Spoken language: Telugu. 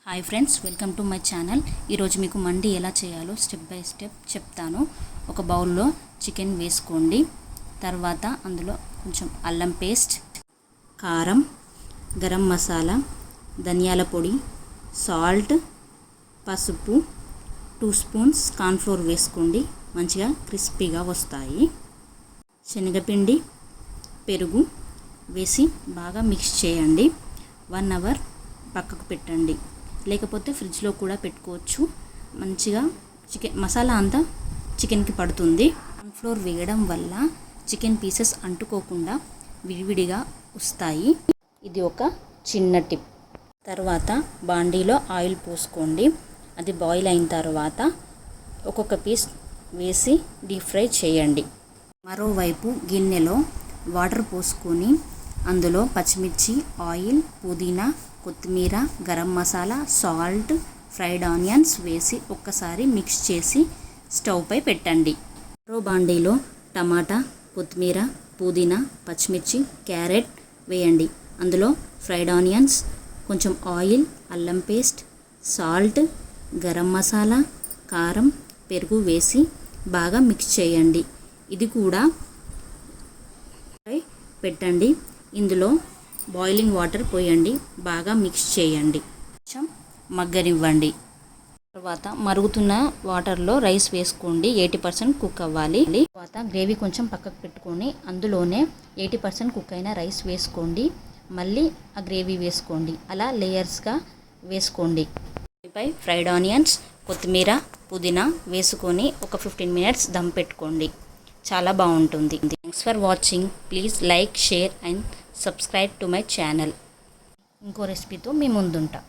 Hi friends, welcome to my channel. ఈరోజు మీకు మండి ఎలా చేయాలో స్టెప్ బై స్టెప్ చెప్తాను. ఒక బౌల్లో చికెన్ వేసుకోండి. తర్వాత అందులో కొంచెం అల్లం పేస్ట్, కారం, గరం మసాలా, ధనియాల పొడి, సాల్ట్, పసుపు, 2 స్పూన్స్ కార్న్ఫ్లోర్ వేసుకోండి. మంచిగా క్రిస్పీగా వస్తాయి. శనగపిండి, పెరుగు వేసి బాగా మిక్స్ చేయండి. 1 అవర్ పక్కకు పెట్టండి. లేకపోతే ఫ్రిడ్జ్లో కూడా పెట్టుకోవచ్చు. మంచిగా చికెన్ మసాలా అంతా చికెన్కి పడుతుంది. కార్న్ఫ్లోర్ వేయడం వల్ల చికెన్ పీసెస్ అంటుకోకుండా విడివిడిగా వస్తాయి. ఇది ఒక చిన్న టిప్. తర్వాత బాండీలో ఆయిల్ పోసుకోండి. అది బాయిల్ అయిన తర్వాత ఒక్కొక్క పీస్ వేసి డీప్ ఫ్రై చేయండి. మరోవైపు గిన్నెలో వాటర్ పోసుకొని అందులో పచ్చిమిర్చి, ఆయిల్, పుదీనా, కొత్తిమీర, garam masala, salt, fried onions వేసి ఒక్కసారి మిక్స్ చేసి స్టవ్ పై పెట్టండి. మరో బాండీలో టమాటా, కొత్తిమీర, పుదీనా, పచ్చిమిర్చి, క్యారెట్ వేయండి. అందులో ఫ్రైడ్ ఆనియన్స్, కొంచెం ఆయిల్, అల్లం పేస్ట్, సాల్ట్, గరం మసాలా, కారం, పెరుగు వేసి బాగా మిక్స్ చేయండి. ఇది కూడా పెట్టండి. ఇందులో బాయిలింగ్ వాటర్ పోయండి. బాగా మిక్స్ చేయండి. కొంచెం మగ్గనివ్వండి. తర్వాత మరుగుతున్న వాటర్లో రైస్ వేసుకోండి. 80% కుక్ అవ్వాలి. తర్వాత గ్రేవీ కొంచెం పక్కకు పెట్టుకొని అందులోనే 80% కుక్ అయిన రైస్ వేసుకోండి. మళ్ళీ ఆ గ్రేవీ వేసుకోండి. అలా లేయర్స్గా వేసుకోండి. పై ఫ్రైడ్ ఆనియన్స్, కొత్తిమీర, పుదీనా వేసుకొని ఒక 15 minutes దమ్ పెట్టుకోండి. చాలా బాగుంటుంది. Thanks for watching. Please like, share and subscribe to my channel. ఇంకో రెసిపీతో మీ ముందుంటా.